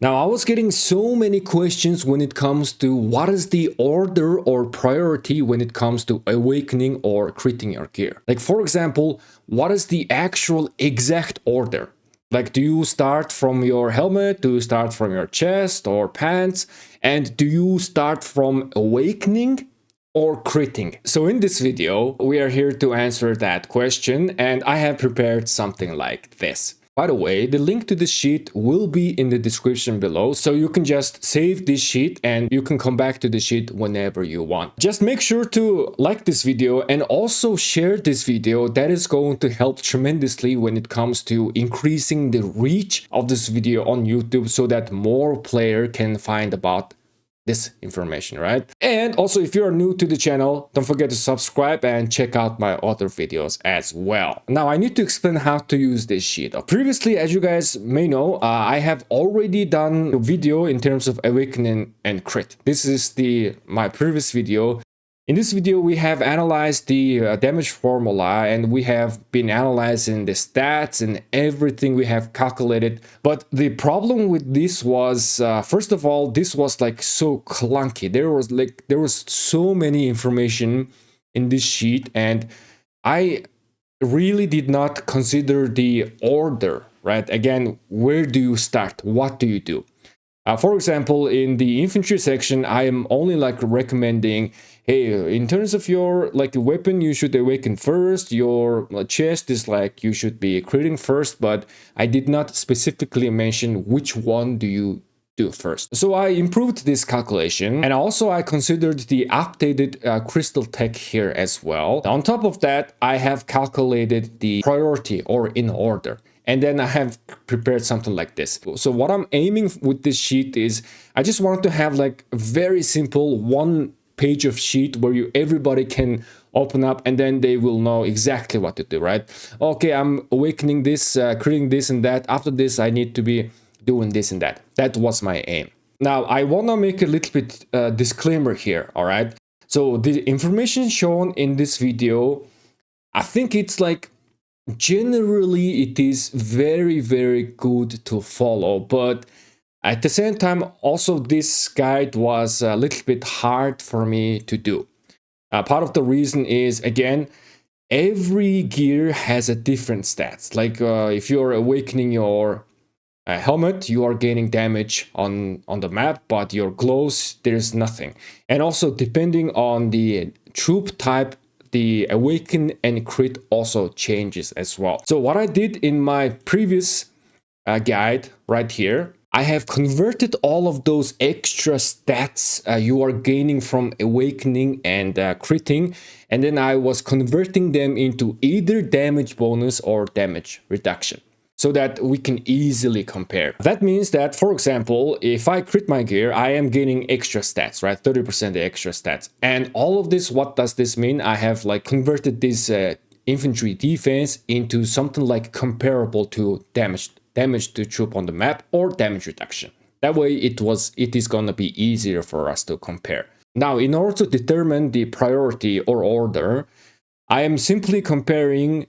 Now, I was getting so many questions when it comes to what is the order or priority when it comes to awakening or critting your gear. Like, for example, what is the actual exact order? Like, do you start from your helmet? Do you start from your chest or pants? And do you start from awakening or critting? So in this video, we are here to answer that question, and I have prepared something like this. By the way, the link to this sheet will be in the description below, so you can just save this sheet and you can come back to the sheet whenever you want. Just make sure to like this video and also share this video. That is going to help tremendously when it comes to increasing the reach of this video on YouTube so that more players can find about this information, right? And also, if you are new to the channel, don't forget to subscribe and check out my other videos as well. Now, I need to explain how to use this sheet. Previously, as you guys may know, I have already done a video in terms of awakening and crit. This is my previous video. In this video, we have analyzed the damage formula, and we have been analyzing the stats and everything we have calculated. But the problem with this was, first of all, this was like so clunky. There was so many information in this sheet, and I really did not consider the order, right? Again, where do you start? What do you do? For example, in the infantry section, I am only like recommending, hey, in terms of your like weapon, you should awaken first. Your chest is like you should be critting first, but I did not specifically mention which one do you do first. So I improved this calculation, and also I considered the updated crystal tech here as well. On top of that, I have calculated the priority or in order. And then I have prepared something like this. So what I'm aiming with this sheet is I just wanted to have like a very simple one page of sheet where everybody can open up and then they will know exactly what to do, right? Okay, I'm awakening this, creating this and that. After this, I need to be doing this and that. That was my aim. Now, I want to make a little bit disclaimer here, all right? So the information shown in this video, I think it's like generally it is very, very good to follow, but at the same time also this guide was a little bit hard for me to do. Part of the reason is, again, every gear has a different stats. Like if you're awakening your helmet, you are gaining damage on the map, but your gloves, there's nothing. And also depending on the troop type, the awaken and crit also changes as well. So what I did in my previous guide right here, I have converted all of those extra stats you are gaining from awakening and critting, and then I was converting them into either damage bonus or damage reduction, so that we can easily compare. That means that, for example, if I crit my gear, I am gaining extra stats, right? 30% extra stats. And all of this, what does this mean? I have like converted this infantry defense into something like comparable to damage to troop on the map or damage reduction. That way it is gonna be easier for us to compare. Now, in order to determine the priority or order, I am simply comparing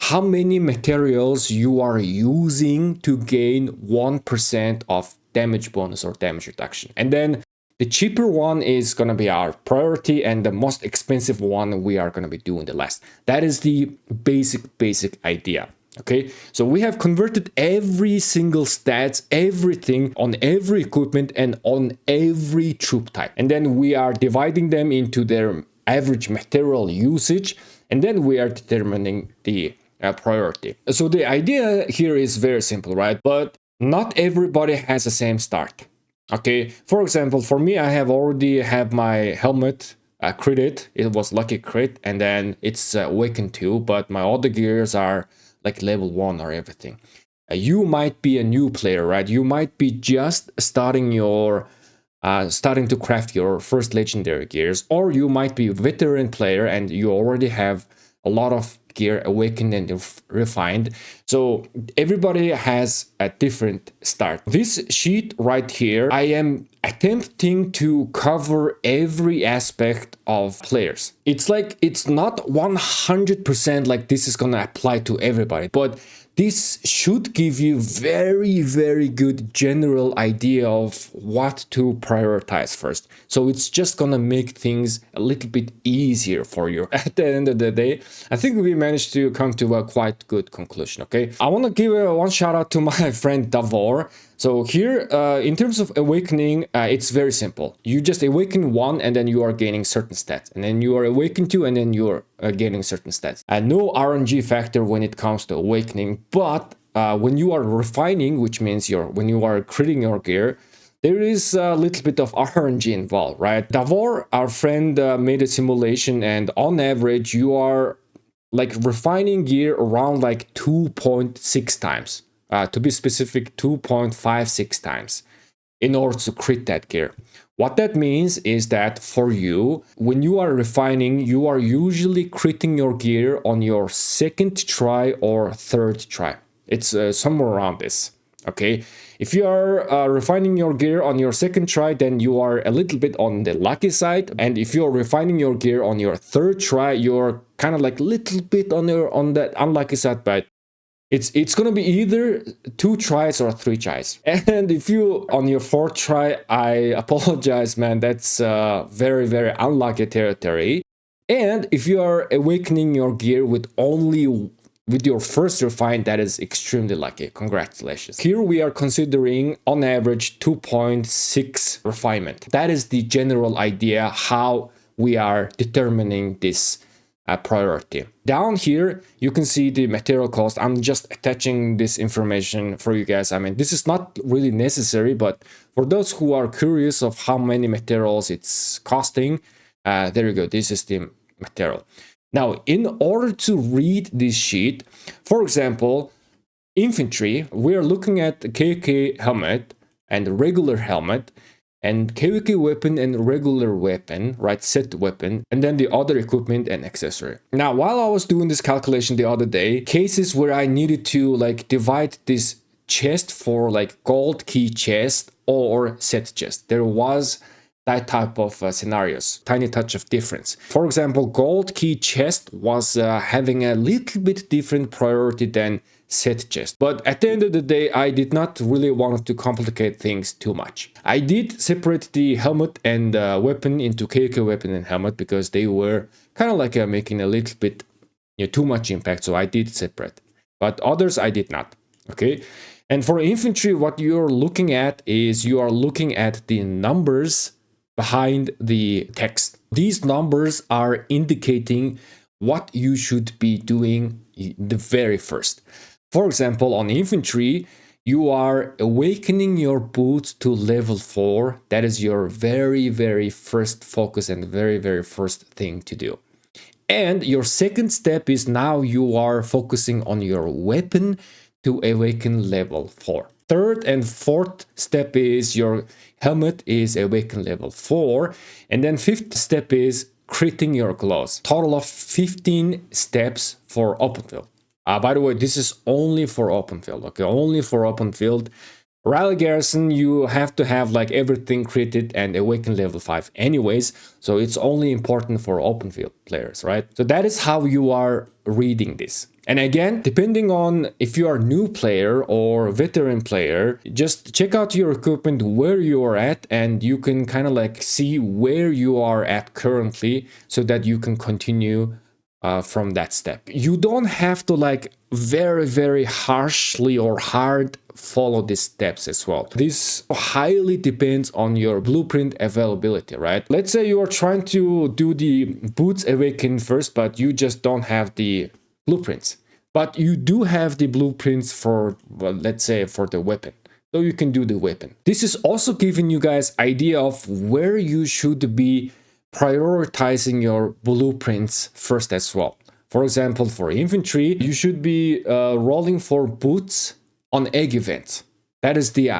how many materials you are using to gain 1% of damage bonus or damage reduction. And then the cheaper one is going to be our priority, and the most expensive one we are going to be doing the last. That is the basic idea. Okay, so we have converted every single stats, everything on every equipment and on every troop type. And then we are dividing them into their average material usage, and then we are determining the priority. So the idea here is very simple, right? But not everybody has the same start. Okay, for example, for me, I have already have my helmet critted. It was lucky crit, and then it's awakened 2, but my other gears are like level 1 or everything. You might be a new player, right? You might be just starting to craft your first legendary gears, or you might be a veteran player and you already have a lot of gear awakened and refined. So everybody has a different start. This sheet right here, I am attempting to cover every aspect of players. It's like, it's not 100% like this is gonna apply to everybody, but this should give you very good general idea of what to prioritize first. So it's just gonna make things a little bit easier for you. At the end of the day, I think we managed to come to a quite good conclusion. Okay, I want to give one shout out to my friend Davor. So here, in terms of awakening, it's very simple. You just awaken one and then you are gaining certain stats. And then you are awaken two and then you are gaining certain stats. No RNG factor when it comes to awakening. But when you are refining, which means when you are critting your gear, there is a little bit of RNG involved, right? Davor, our friend, made a simulation, and on average, you are like refining gear around like 2.6 times. To be specific, 2.56 times in order to crit that gear. What that means is that for you, when you are refining, you are usually critting your gear on your second try or third try. It's somewhere around this. Okay, if you are refining your gear on your second try, then you are a little bit on the lucky side. And if you're refining your gear on your third try, you're kind of like a little bit on that unlucky side, but it's gonna be either 2 tries or 3 tries. And if you on your 4th try, I apologize, man, that's very unlucky territory. And if you are awakening your gear with your first refine, that is extremely lucky. Congratulations. Here we are considering on average 2.6 refinement. That is the general idea how we are determining this priority. Down here, you can see the material cost. I'm just attaching this information for you guys. I mean, this is not really necessary, but for those who are curious of how many materials it's costing, there you go. This is the material. Now, in order to read this sheet, for example, infantry, we're looking at the KK helmet and regular helmet, and KVK weapon and regular weapon, right, set weapon, and then the other equipment and accessory. Now, while I was doing this calculation the other day, cases where I needed to like divide this chest for like gold key chest or set chest, there was that type of scenarios, tiny touch of difference. For example, gold key chest was having a little bit different priority than set chest. But at the end of the day, I did not really want to complicate things too much. I did separate the helmet and weapon into KK weapon and helmet because they were kind of like making a little bit too much impact. So I did separate, but others I did not. Okay. And for infantry, what you're looking at is you are looking at the numbers behind the text. These numbers are indicating what you should be doing the very first. For example, on infantry, you are awakening your boots to level 4. That is your very first focus and very first thing to do. And your second step is now you are focusing on your weapon to awaken level 4. Third and fourth step is your helmet is awaken level 4. And then fifth step is critting your gloves. Total of 15 steps for open field. By the way, this is only for open field, okay? Only for open field. Rally Garrison, you have to have like everything critted and awaken level 5 anyways, so it's only important for open field players, right? So that is how you are reading this. And again, depending on if you are new player or veteran player, just check out your equipment where you are at, and you can kind of like see where you are at currently so that you can continue from that step. You don't have to like very harshly or hard follow these steps as well. This highly depends on your blueprint availability, right? Let's say you are trying to do the boots awaken first, but you just don't have the blueprints. But you do have the blueprints for, well, let's say for the weapon. So you can do the weapon. This is also giving you guys idea of where you should be prioritizing your blueprints first as well. For example, for infantry, you should be rolling for boots on egg events. That is the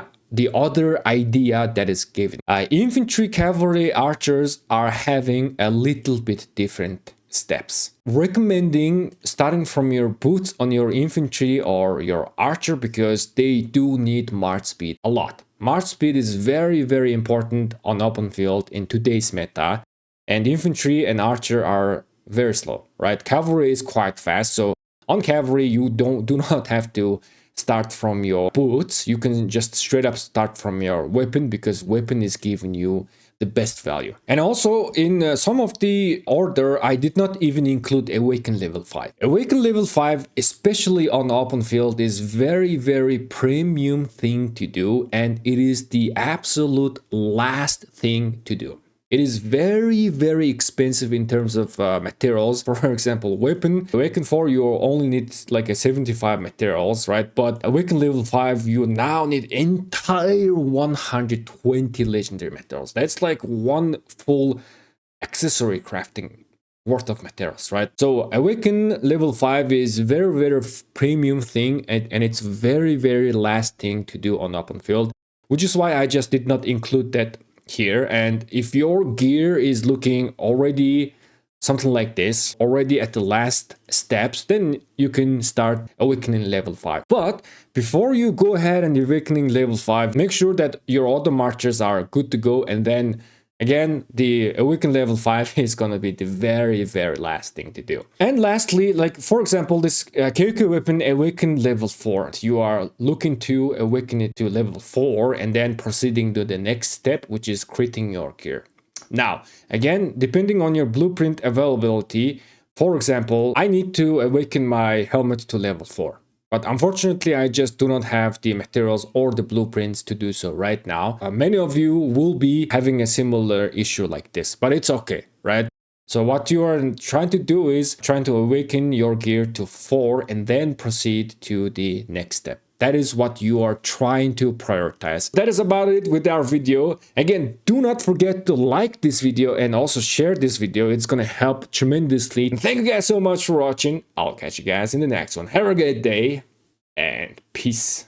other idea that is given. Infantry, cavalry, archers are having a little bit different steps. Recommending starting from your boots on your infantry or your archer because they do need march speed a lot. March speed is very important on open field in today's meta. And infantry and archer are very slow, right? Cavalry is quite fast, so On cavalry, you do not have to start from your boots. You can just straight up start from your weapon, because weapon is giving you the best value. And also in some of the order, I did not even include Awaken level 5. Awaken level 5, especially on open field, is very premium thing to do, and it is the absolute last thing to do. It is very expensive in terms of materials. For example, weapon, Awaken 4, you only need like a 75 materials, right? But Awaken level 5, you now need entire 120 legendary materials. That's like one full accessory crafting worth of materials, right? So Awaken level 5 is very premium thing, and it's very last thing to do on open field, which is why I just did not include that here. And if your gear is looking already something like this, already at the last steps, then you can start Awakening level 5. But before you go ahead and Awakening level 5, make sure that your auto marchers are good to go, and then again, the Awaken level 5 is gonna be the very last thing to do. And lastly, like for example, this KQ weapon Awaken level 4. You are looking to awaken it to level 4 and then proceeding to the next step, which is critting your gear. Now, again, depending on your blueprint availability, for example, I need to awaken my helmet to level 4. But unfortunately, I just do not have the materials or the blueprints to do so right now. Many of you will be having a similar issue like this, but it's okay, right? So what you are trying to do is trying to awaken your gear to 4 and then proceed to the next step. That is what you are trying to prioritize. That is about it with our video. Again, do not forget to like this video and also share this video. It's gonna help tremendously. Thank you guys so much for watching. I'll catch you guys in the next one. Have a great day and peace.